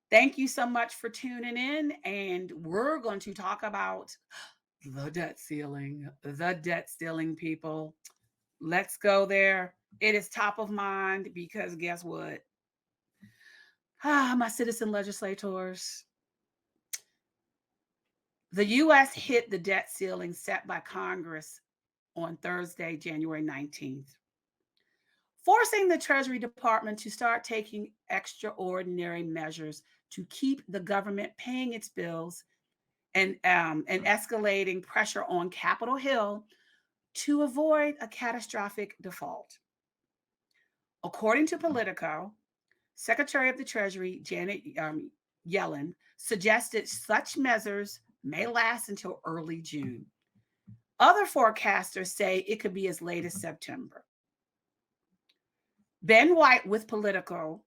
Thank you so much for tuning in. And we're going to talk about the debt ceiling, people. Let's go there. It is top of mind because guess what? My citizen legislators, the U.S. hit the debt ceiling set by Congress on Thursday, January 19th, forcing the Treasury Department to start taking extraordinary measures to keep the government paying its bills and escalating pressure on Capitol Hill to avoid a catastrophic default. According to Politico, Secretary of the Treasury Janet Yellen suggested such measures may last until early June. Other forecasters say it could be as late as September. Ben White with Politico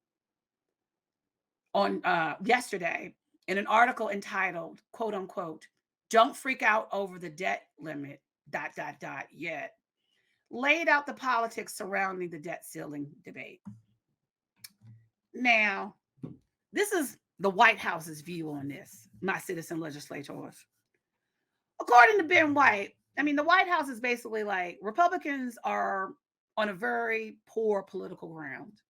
on yesterday in an article entitled, quote unquote, "Don't freak out over the debt limit, yet," laid out the politics surrounding the debt ceiling debate. Now, this is the White House's view on this, my citizen legislators. According to Ben White, I mean, the White House is basically like Republicans are on a very poor political ground.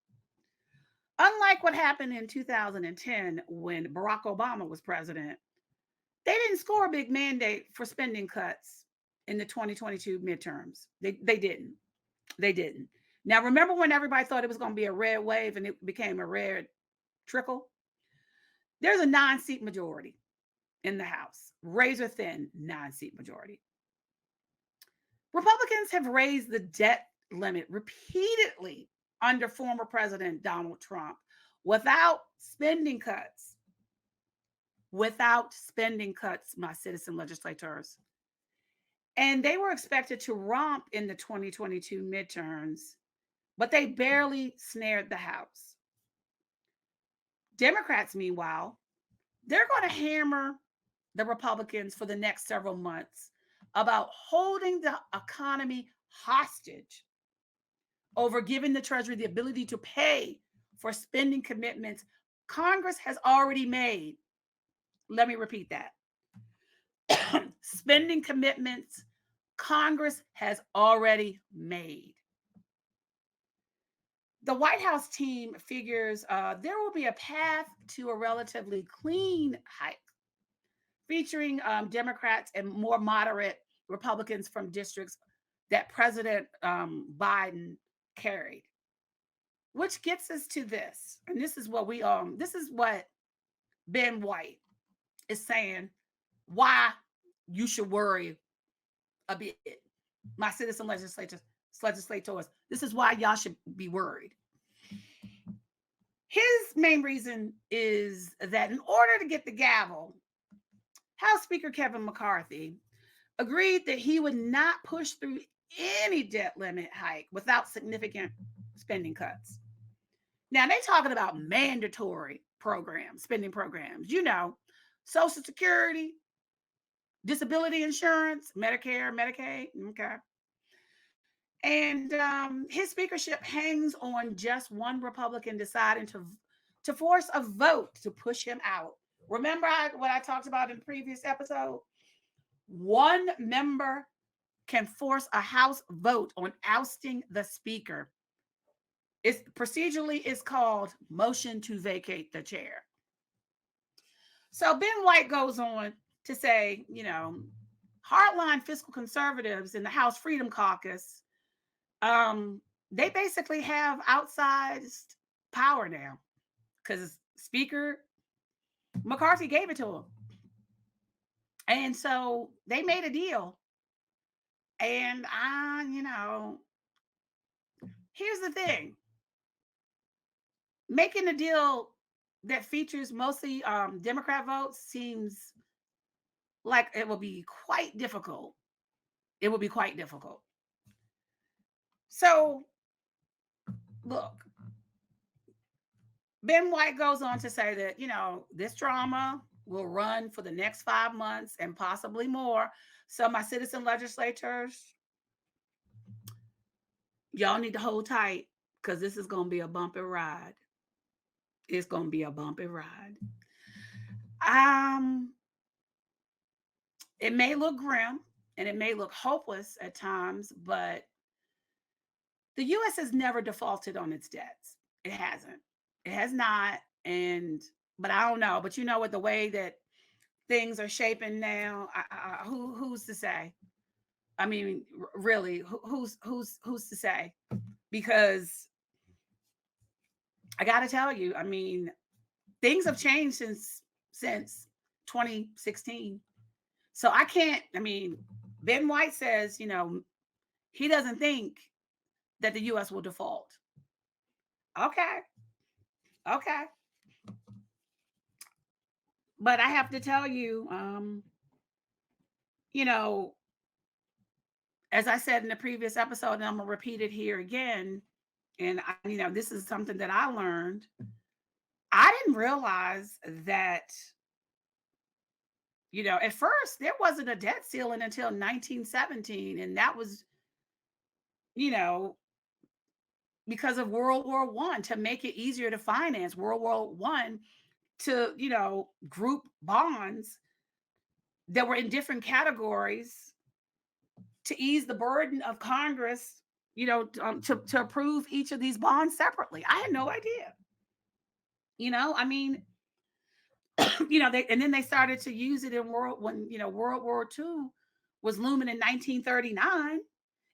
Unlike what happened in 2010 when Barack Obama was president, they didn't score a big mandate for spending cuts in the 2022 midterms. They didn't. They didn't. Now, remember when everybody thought it was going to be a red wave and it became a red trickle? There's a 9-seat majority in the House, razor thin 9-seat majority. Republicans have raised the debt limit repeatedly under former President Donald Trump without spending cuts. Without spending cuts, my citizen legislators. And they were expected to romp in the 2022 midterms, but they barely snared the House. Democrats, meanwhile, they're going to hammer the Republicans for the next several months about holding the economy hostage over giving the Treasury the ability to pay for spending commitments Congress has already made. Let me repeat that. Spending commitments Congress has already made. The White House team figures there will be a path to a relatively clean hike, featuring Democrats and more moderate Republicans from districts that President Biden carried. Which gets us to this, and this is what Ben White is saying why you should worry a bit. My citizen legislators, this is why y'all should be worried. His main reason is that in order to get the gavel, House Speaker Kevin McCarthy agreed that he would not push through any debt limit hike without significant spending cuts. Now, they're talking about mandatory programs, spending programs, Social Security, disability insurance, Medicare, Medicaid. Okay. And his speakership hangs on just one Republican deciding to force a vote to push him out. Remember what I talked about in the previous episode? One member can force a House vote on ousting the speaker. It's procedurally is called motion to vacate the chair. So Ben White goes on to say, hardline fiscal conservatives in the House Freedom Caucus, they basically have outsized power now because Speaker McCarthy gave it to them. And so they made a deal. And here's the thing. Making a deal that features mostly Democrat votes seems like it will be quite difficult. It will be quite difficult. So, look, Ben White goes on to say that, this drama will run for the next 5 months and possibly more. So, my citizen legislators, y'all need to hold tight because this is going to be a bumpy ride. It's going to be a bumpy ride. Um, it may look grim and it may look hopeless at times, but the US has never defaulted on its debts. It hasn't. It has not. And but I don't know. But you know, with the way that things are shaping now, who's to say? I mean, really, who's to say? Because I got to tell you, I mean, things have changed since 2016. So I can't. I mean, Ben White says, he doesn't think that the U.S. will default. Okay, okay, but I have to tell you, you know, as I said in the previous episode, and I'm gonna repeat it here again. And this is something that I learned. I didn't realize that, at first there wasn't a debt ceiling until 1917, and that was, you know, because of World War One to make it easier to finance World War One to, group bonds that were in different categories to ease the burden of Congress, to approve each of these bonds separately. I had no idea. I mean, and then they started to use it in World War II was looming in 1939,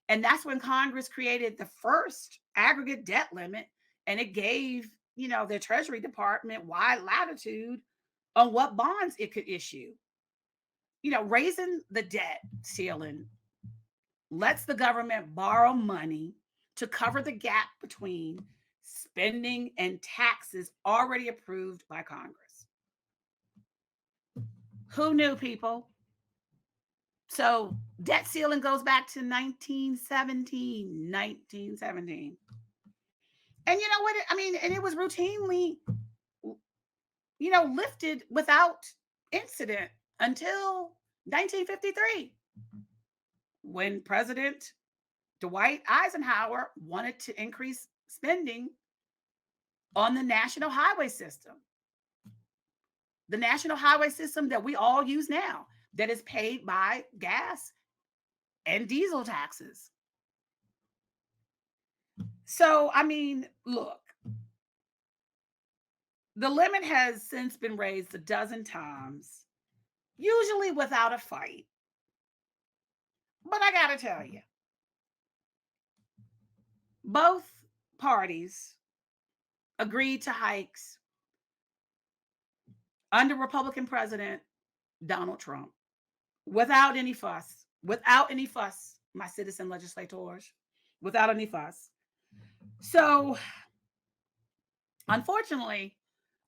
and that's when Congress created the first aggregate debt limit, and it gave the Treasury Department wide latitude on what bonds it could issue. Raising the debt ceiling lets the government borrow money to cover the gap between spending and taxes already approved by Congress. Who knew, people? So debt ceiling goes back to 1917. 1917. And you know what? I mean, and it was routinely, lifted without incident until 1953, when President Dwight Eisenhower wanted to increase spending on the national highway system. The national highway system that we all use now, that is paid by gas and diesel taxes. So, I mean, look, the limit has since been raised a dozen times, usually without a fight. But I got to tell you, both parties agreed to hikes under Republican President Donald Trump without any fuss, my citizen legislators, without any fuss. So, unfortunately,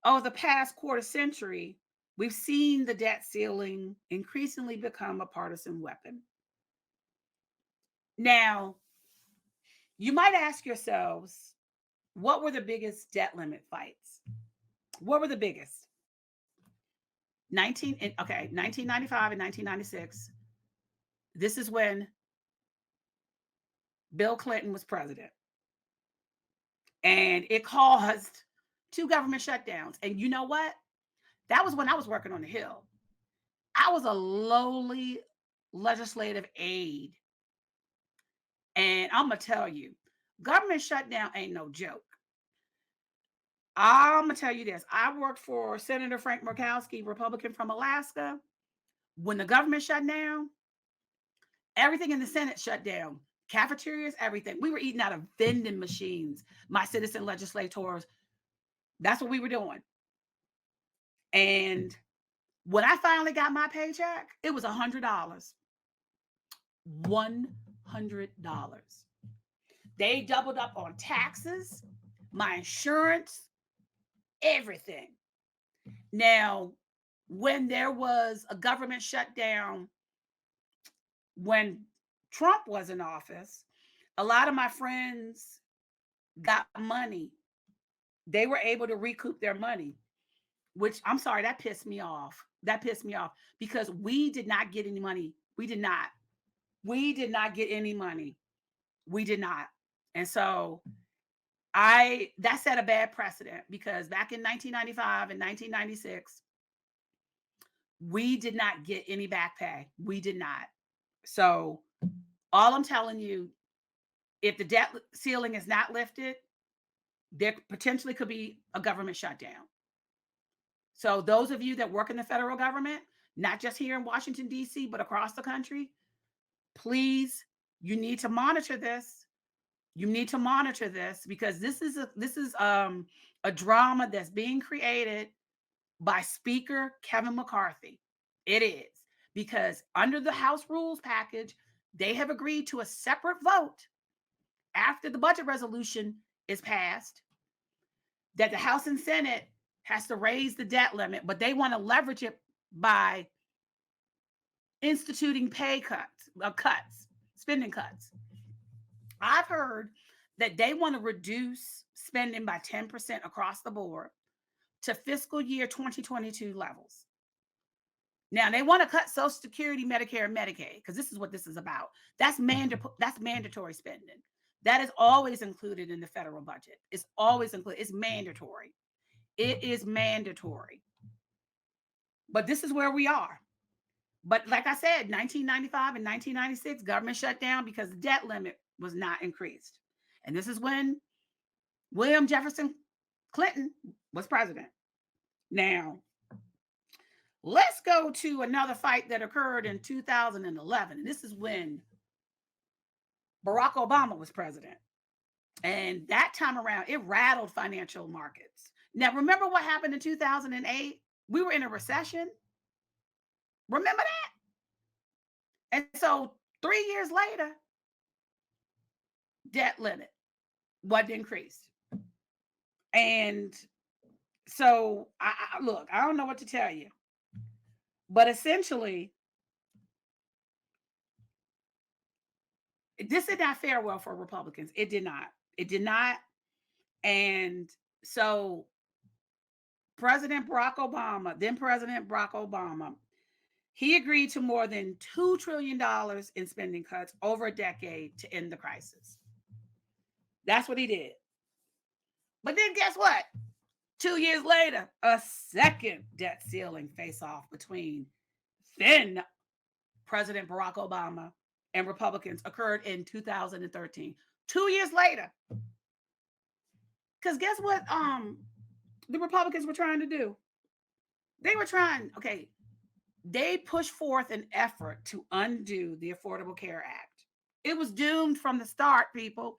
over the past quarter century, we've seen the debt ceiling increasingly become a partisan weapon. Now, you might ask yourselves, what were the biggest debt limit fights? What were the biggest? 1995 and 1996. This is when Bill Clinton was president. And it caused two government shutdowns. And you know what? That was when I was working on the Hill. I was a lowly legislative aide. And I'm going to tell you, government shutdown ain't no joke. I'm going to tell you this. I worked for Senator Frank Murkowski, Republican from Alaska. When the government shut down, everything in the Senate shut down. Cafeterias, everything. We were eating out of vending machines, my citizen legislators. That's what we were doing. And when I finally got my paycheck, it was $100. $100. They doubled up on taxes, my insurance, everything. Now, when there was a government shutdown, when Trump was in office, a lot of my friends got money. They were able to recoup their money, which I'm sorry, that pissed me off. That pissed me off because we did not get any money. We did not. We did not get any money. We did not. And so that set a bad precedent because back in 1995 and 1996, We did not get any back pay. We did not. So all I'm telling you, if the debt ceiling is not lifted, there potentially could be a government shutdown. So those of you that work in the federal government, not just here in Washington, D.C., but across the country, please, you need to monitor this. You need to monitor this because this is a drama that's being created by Speaker Kevin McCarthy. It is because under the House rules package, they have agreed to a separate vote after the budget resolution is passed that the House and Senate has to raise the debt limit, but they want to leverage it by instituting pay cuts, spending cuts. I've heard that they want to reduce spending by 10% across the board to fiscal year 2022 levels. Now they want to cut Social Security, Medicare, and Medicaid because this is what this is about. That's mandatory spending. That is always included in the federal budget. It's always included. It's mandatory. It is mandatory. But this is where we are. But like I said, 1995 and 1996, government shut down because the debt limit was not increased. And this is when William Jefferson Clinton was president. Now, let's go to another fight that occurred in 2011. This is when Barack Obama was president. And that time around, it rattled financial markets. Now, remember what happened in 2008? We were in a recession. Remember that? And so 3 years later, debt limit wasn't increased. And so, look, I don't know what to tell you. But essentially, this did not fare well for Republicans. It did not. It did not. And so then President Barack Obama, he agreed to more than $2 trillion in spending cuts over a decade to end the crisis. That's what he did. But then guess what? 2 years later, a second debt ceiling face-off between then President Barack Obama and Republicans occurred in 2013. 2 years later. Because guess what the Republicans were trying to do? They pushed forth an effort to undo the Affordable Care Act. It was doomed from the start, people.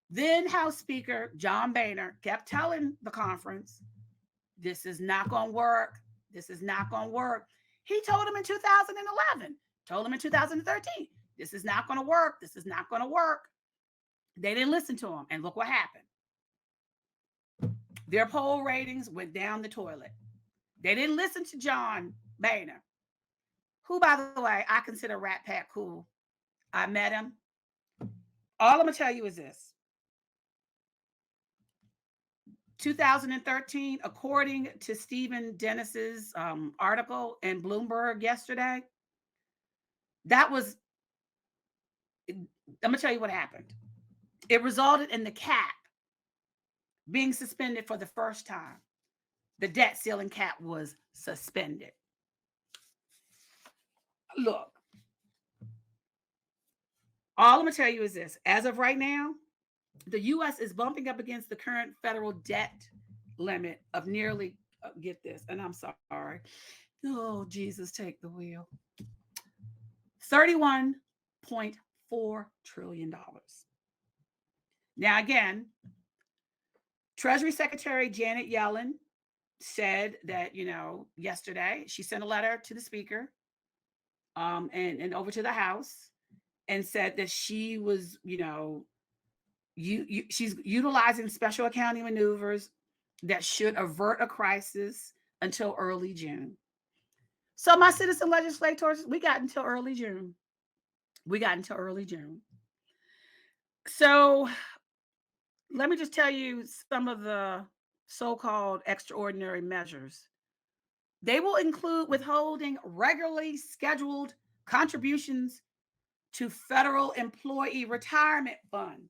Then House Speaker John Boehner kept telling the conference, this is not going to work. This is not going to work. He told them in 2011, told them in 2013, this is not going to work. This is not going to work. They didn't listen to him. And look what happened. Their poll ratings went down the toilet. They didn't listen to John Boehner, who, by the way, I consider Rat Pack cool. I met him. All I'm going to tell you is this. 2013, according to Stephen Dennis's article in Bloomberg yesterday, I'm going to tell you what happened. It resulted in the cap being suspended for the first time. The debt ceiling cap was suspended. Look, all I'm going to tell you is this. As of right now, the U.S. is bumping up against the current federal debt limit of nearly, get this, and I'm sorry. Oh, Jesus, take the wheel. $31.4 trillion. Now, again, Treasury Secretary Janet Yellen said that, yesterday she sent a letter to the speaker and over to the House and said that she was, she's utilizing special accounting maneuvers that should avert a crisis until early June. So my citizen legislators, we got until early June. So let me just tell you some of the so-called extraordinary measures. They will include withholding regularly scheduled contributions to federal employee retirement fund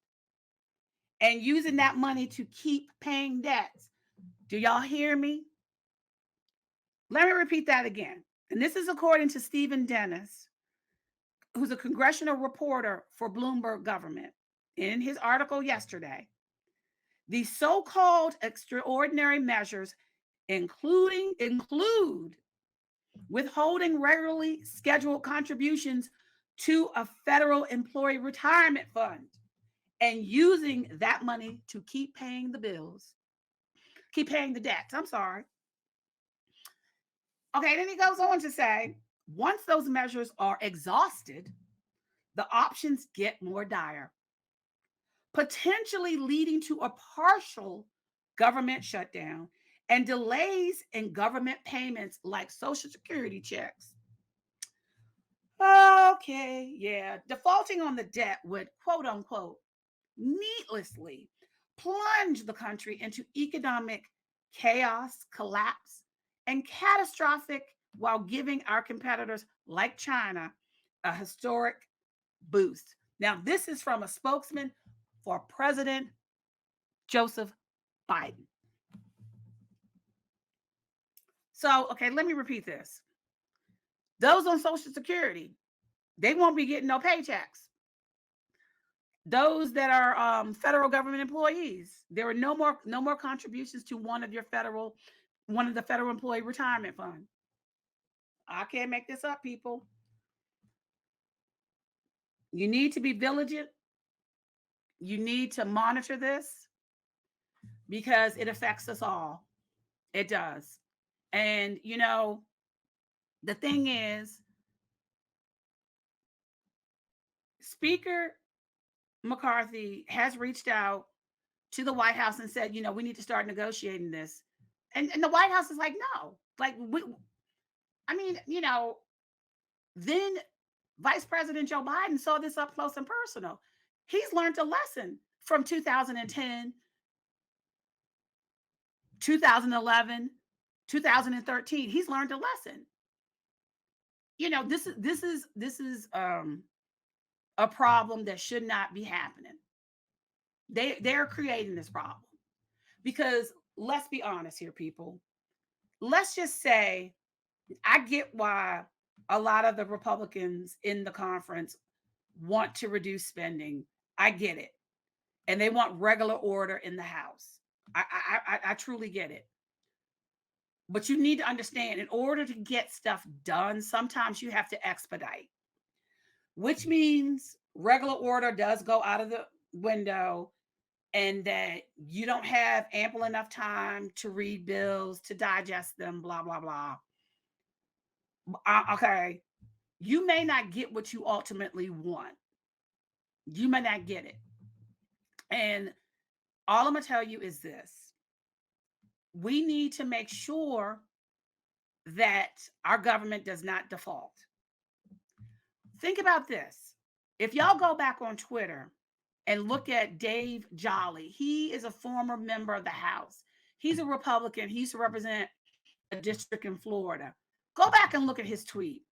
and using that money to keep paying debts. Do y'all hear me? Let me repeat that again. And this is according to Stephen Dennis, who's a congressional reporter for Bloomberg government. In his article yesterday, the so-called extraordinary measures include withholding regularly scheduled contributions to a federal employee retirement fund and using that money to keep paying the bills, keep paying the debts. I'm sorry. Okay, then he goes on to say, once those measures are exhausted, the options get more dire, potentially leading to a partial government shutdown and delays in government payments like Social Security checks. Okay, yeah. Defaulting on the debt would, quote unquote, needlessly plunge the country into economic chaos, collapse, and catastrophic while giving our competitors like China a historic boost. Now, this is from a spokesman for President Joseph Biden. So, okay, let me repeat this. Those on Social Security, they won't be getting no paychecks. Those that are federal government employees, there are no more contributions to one of the federal employee retirement fund. I can't make this up, people. You need to be vigilant. You need to monitor this because it affects us all. It does. And the thing is, Speaker McCarthy has reached out to the White House and said, we need to start negotiating this. And the White House is like, no. I mean, then Vice President Joe Biden saw this up close and personal. He's learned a lesson from 2010, 2011, 2013. He's learned a lesson. This is a problem that should not be happening. They're creating this problem because let's be honest here, people. Let's just say I get why a lot of the Republicans in the conference want to reduce spending. I get it. And they want regular order in the House. I truly get it. But you need to understand, in order to get stuff done, sometimes you have to expedite, which means regular order does go out of the window and that you don't have ample enough time to read bills, to digest them, blah, blah, blah. Okay. You may not get what you ultimately want. You may not get it. And all I'm going to tell you is this. We need to make sure that our government does not default. Think about this. If y'all go back on Twitter and look at Dave Jolly, he is a former member of the House. He's a Republican. He used to represent a district in Florida. Go back and look at his tweet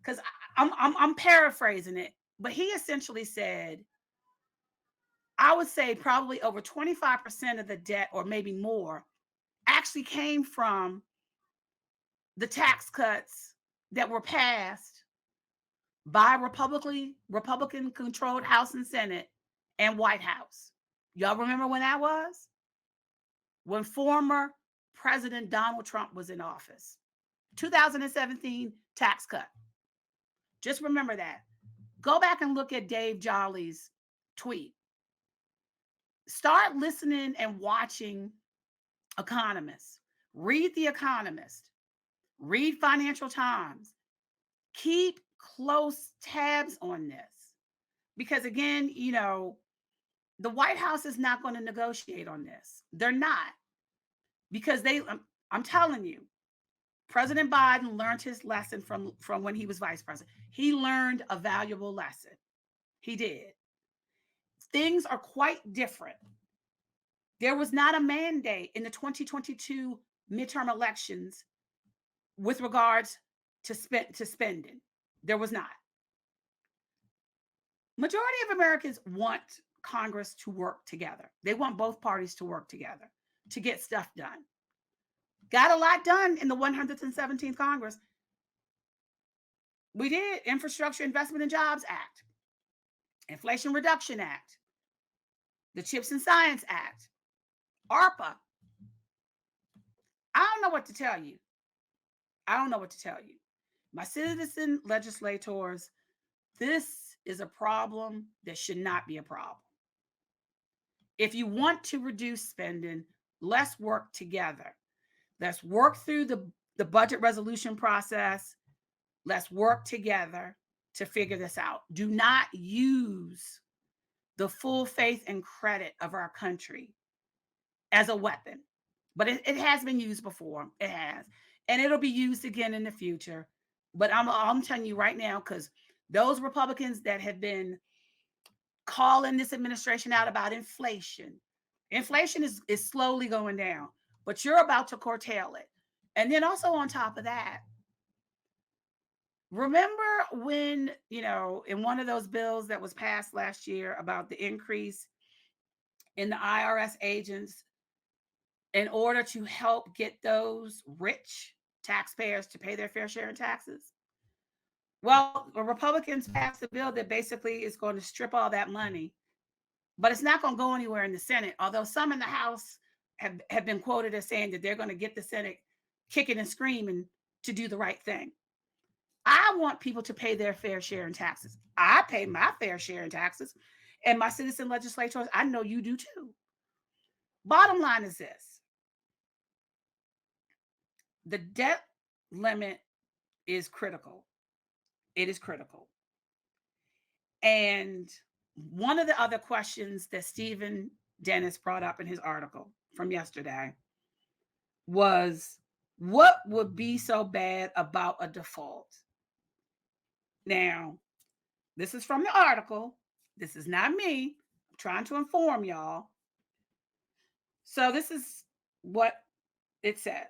because I'm paraphrasing it, but he essentially said, I would say probably over 25% of the debt, or maybe more, actually came from the tax cuts that were passed by Republican controlled House and Senate and White House. Y'all remember when that was? When former President Donald Trump was in office. 2017 tax cut. Just remember that. Go back and look at Dave Jolly's tweet. Start listening and watching economists. Read The Economist. Read Financial Times. Keep close tabs on this. Because again, the White House is not going to negotiate on this. They're not. Because I'm telling you, President Biden learned his lesson from when he was vice president. He learned a valuable lesson. He did. Things are quite different. There was not a mandate in the 2022 midterm elections with regards to spending. There was not. Majority of Americans want Congress to work together. They want both parties to work together to get stuff done. Got a lot done in the 117th Congress. We did. Infrastructure Investment and Jobs Act, Inflation Reduction Act, the Chips and Science Act, ARPA. I don't know what to tell you. I don't know what to tell you. My citizen legislators, this is a problem that should not be a problem. If you want to reduce spending, let's work together. Let's work through the budget resolution process. Let's work together to figure this out. Do not use the full faith and credit of our country as a weapon. But it has been used before. It has. And it'll be used again in the future. But I'm telling you right now, because those Republicans that have been calling this administration out about inflation, inflation is slowly going down, but you're about to curtail it. And then also on top of that, remember when, in one of those bills that was passed last year about the increase in the IRS agents in order to help get those rich taxpayers to pay their fair share in taxes? Well, the Republicans passed a bill that basically is going to strip all that money, but it's not going to go anywhere in the Senate, although some in the House have been quoted as saying that they're going to get the Senate kicking and screaming to do the right thing. I want people to pay their fair share in taxes. I pay my fair share in taxes, and my citizen legislators, I know you do too. Bottom line is this: the debt limit is critical. It is critical. And one of the other questions that Stephen Dennis brought up in his article from yesterday was, what would be so bad about a default? Now, this is from the article. This is not me. I'm trying to inform y'all. So this is what it says.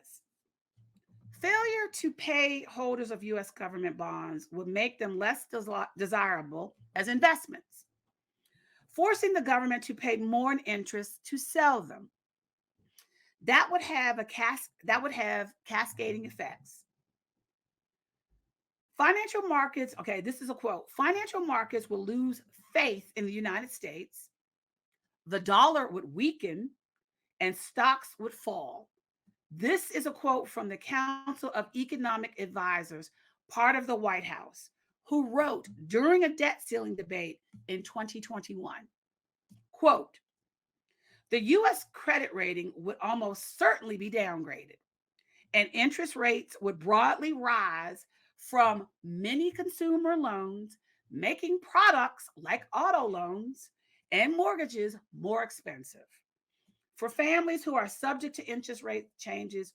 Failure to pay holders of U.S. government bonds would make them less desirable as investments, forcing the government to pay more in interest to sell them. That would have cascading effects. Financial markets, okay, this is a quote. Financial markets will lose faith in the United States. The dollar would weaken and stocks would fall. This is a quote from the Council of Economic Advisors, part of the White House, who wrote during a debt ceiling debate in 2021. Quote, the U.S. credit rating would almost certainly be downgraded, and interest rates would broadly rise from many consumer loans, making products like auto loans and mortgages more expensive for families who are subject to interest rate changes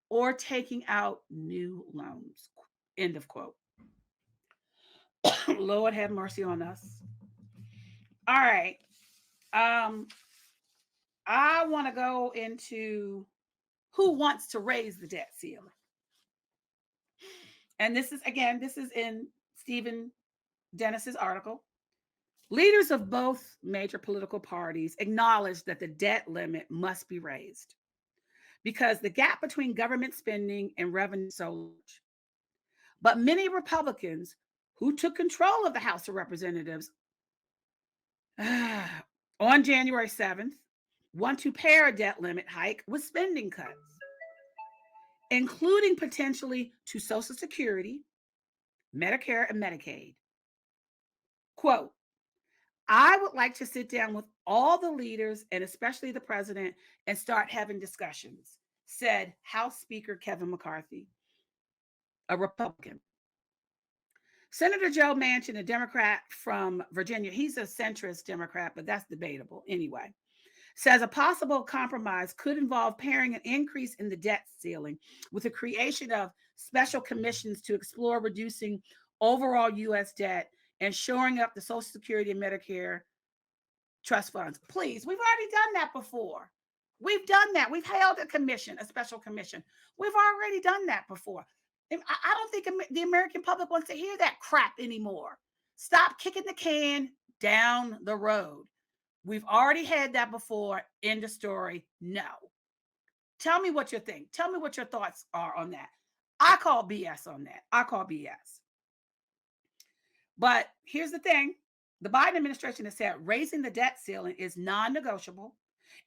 or taking out new loans. End of quote. Lord have mercy on us. All right. I want to go into who wants to raise the debt ceiling. And this is in Stephen Dennis's article. Leaders of both major political parties acknowledge that the debt limit must be raised because the gap between government spending and revenue is so large. But many Republicans who took control of the House of Representatives on January 7th want to pair a debt limit hike with spending cuts, including potentially to Social Security, Medicare, and Medicaid. Quote, I would like to sit down with all the leaders and especially the president and start having discussions, said House Speaker Kevin McCarthy, a Republican. Senator Joe Manchin, a Democrat from Virginia, he's a centrist Democrat, but that's debatable anyway, says a possible compromise could involve pairing an increase in the debt ceiling with the creation of special commissions to explore reducing overall U.S. debt and shoring up the Social Security and Medicare trust funds. Please, we've already done that before. We've done that. We've held a commission, a special commission. We've already done that before. I don't think the American public wants to hear that crap anymore. Stop kicking the can down the road. We've already had that before. End of story. No. Tell me what you think. Tell me what your thoughts are on that. I call BS on that. I call BS. But here's the thing. The Biden administration has said raising the debt ceiling is non-negotiable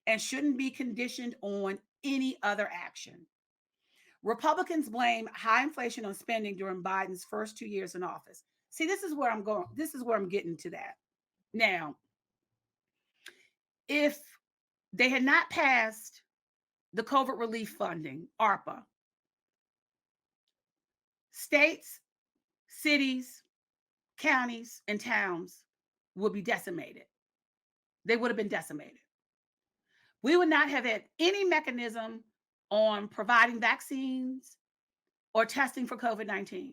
and shouldn't be conditioned on any other action. Republicans blame high inflation on spending during Biden's first 2 years in office. See, this is where I'm going. This is where I'm getting to that. Now, if they had not passed the COVID relief funding, ARPA, states, cities, counties, and towns would be decimated. They would have been decimated. We would not have had any mechanism on providing vaccines or testing for COVID-19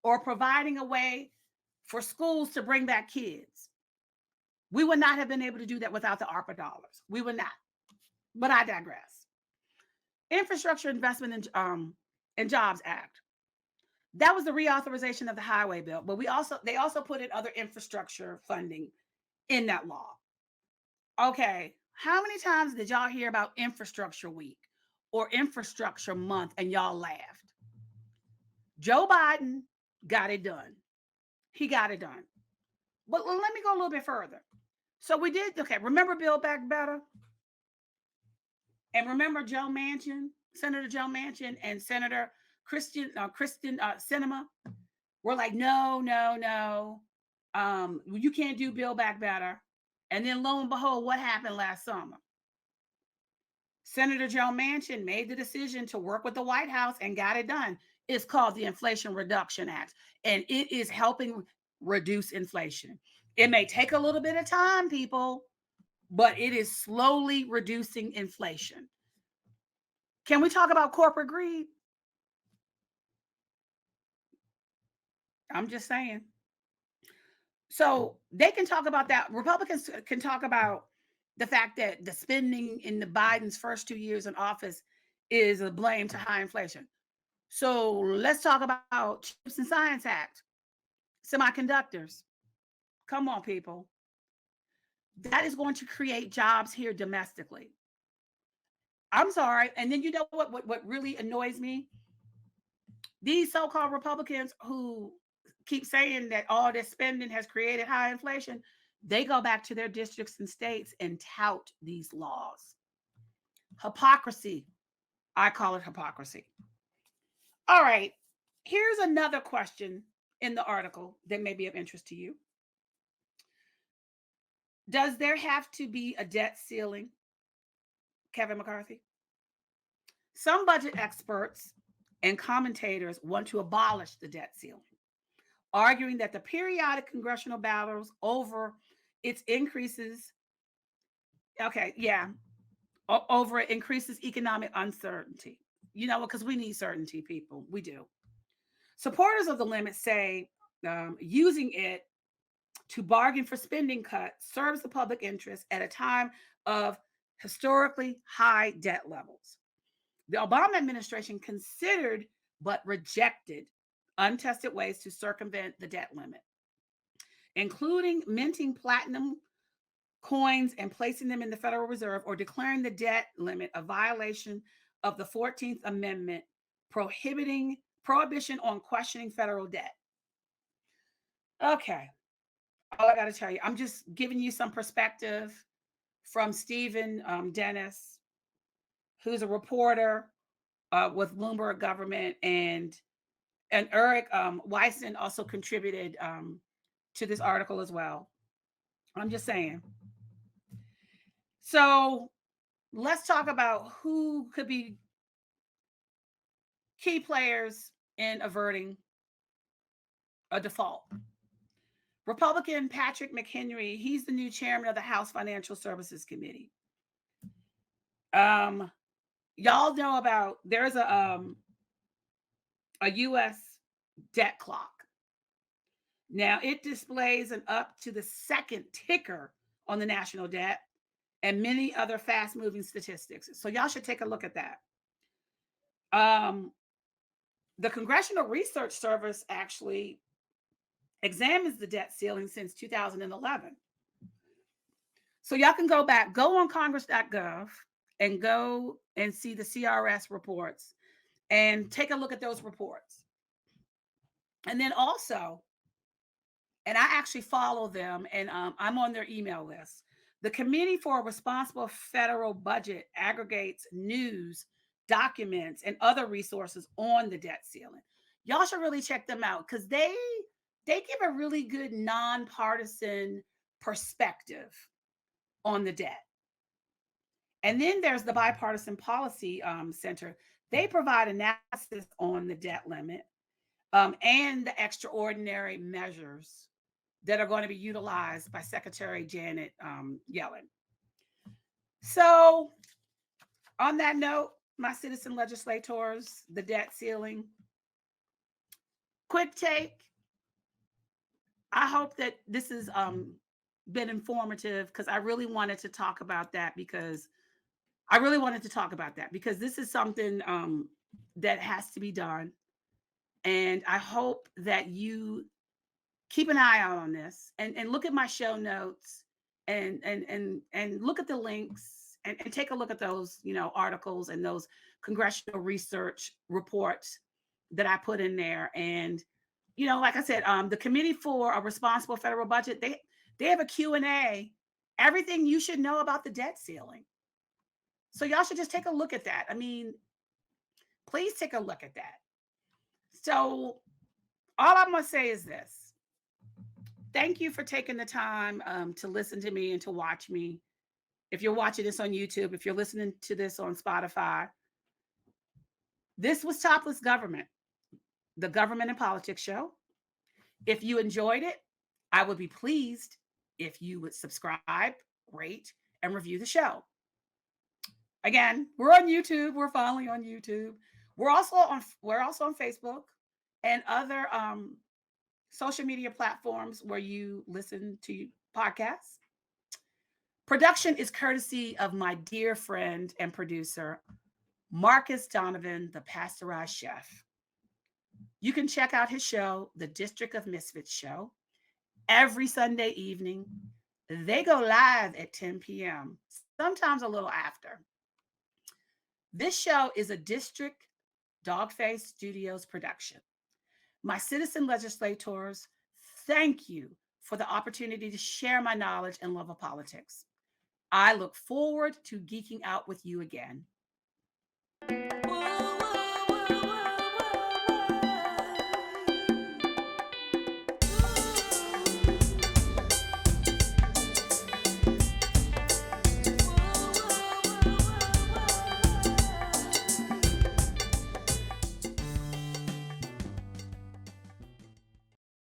or providing a way for schools to bring back kids. We would not have been able to do that without the ARPA dollars. We would not. But I digress. Infrastructure Investment and Jobs Act. That was the reauthorization of the highway bill, but they also put in other infrastructure funding in that law. Okay, how many times did y'all hear about Infrastructure Week or Infrastructure Month and y'all laughed? Joe Biden got it done. He got it done. But let me go a little bit further. So we did, okay, remember Build Back Better? And remember Joe Manchin, Senator Joe Manchin and Senator Kristen Sinema were like, no, you can't do Build Back Better. And then lo and behold, what happened last summer? Senator Joe Manchin made the decision to work with the White House and got it done. It's called the Inflation Reduction Act, and it is helping reduce inflation. It may take a little bit of time, people, but it is slowly reducing inflation. Can we talk about corporate greed? I'm just saying. So they can talk about that. Republicans can talk about the fact that the spending in the Biden's first 2 years in office is a blame to high inflation. So let's talk about Chips and Science Act, semiconductors. Come on, people. That is going to create jobs here domestically. I'm sorry. And then you know what really annoys me? These so-called Republicans who keep saying that all this spending has created high inflation, they go back to their districts and states and tout these laws. Hypocrisy. I call it hypocrisy. All right. Here's another question in the article that may be of interest to you. Does there have to be a debt ceiling, Kevin McCarthy? Some budget experts and commentators want to abolish the debt ceiling, arguing that the periodic congressional battles over its increases, over it increases economic uncertainty. You know, because we need certainty, people. We do. Supporters of the limit say using it to bargain for spending cuts serves the public interest at a time of historically high debt levels. The Obama administration considered but rejected untested ways to circumvent the debt limit, including minting platinum coins and placing them in the Federal Reserve or declaring the debt limit a violation of the 14th Amendment prohibition on questioning federal debt. Okay. All I got to tell you, I'm just giving you some perspective from Stephen Dennis, who's a reporter with Bloomberg Government, and Eric Weisen also contributed to this article as well. I'm just saying. So let's talk about who could be key players in averting a default. Republican Patrick McHenry, he's the new chairman of the House Financial Services Committee. Y'all know about there's a U.S. debt clock. Now it displays an up to the second ticker on the national debt and many other fast-moving statistics. So y'all should take a look at that. The Congressional Research Service actually examines the debt ceiling since 2011. So y'all can go back, go on congress.gov and go and see the CRS reports and take a look at those reports. And then also, and I actually follow them, and I'm on their email list. The Committee for a Responsible Federal Budget aggregates news, documents, and other resources on the debt ceiling. Y'all should really check them out because they give a really good nonpartisan perspective on the debt. And then there's the Bipartisan Policy Center. They provide analysis on the debt limit and the extraordinary measures that are going to be utilized by Secretary Janet Yellen. So, on that note, my citizen legislators, the debt ceiling, quick take. I hope that this has been informative because I really wanted to talk about that because this is something that has to be done. And I hope that you keep an eye out on this and look at my show notes and look at the links and take a look at those, articles and those congressional research reports that I put in there. And, like I said, the Committee for a Responsible Federal Budget, they have a Q&A, everything you should know about the debt ceiling. So y'all should just take a look at that. I mean, please take a look at that. So all I'm going to say is this. Thank you for taking the time to listen to me and to watch me. If you're watching this on YouTube, if you're listening to this on Spotify, this was Topless Government, the Government and Politics Show. If you enjoyed it, I would be pleased if you would subscribe, rate, and review the show. Again, we're on YouTube. We're finally on YouTube. We're also on Facebook and other social media platforms where you listen to podcasts. Production is courtesy of my dear friend and producer, Marcus Donovan, the Pasteurized Chef. You can check out his show, The District of Misfits Show, every Sunday evening. They go live at 10 p.m., sometimes a little after. This show is a District Dogface Studios production. My citizen legislators, thank you for the opportunity to share my knowledge and love of politics. I look forward to geeking out with you again.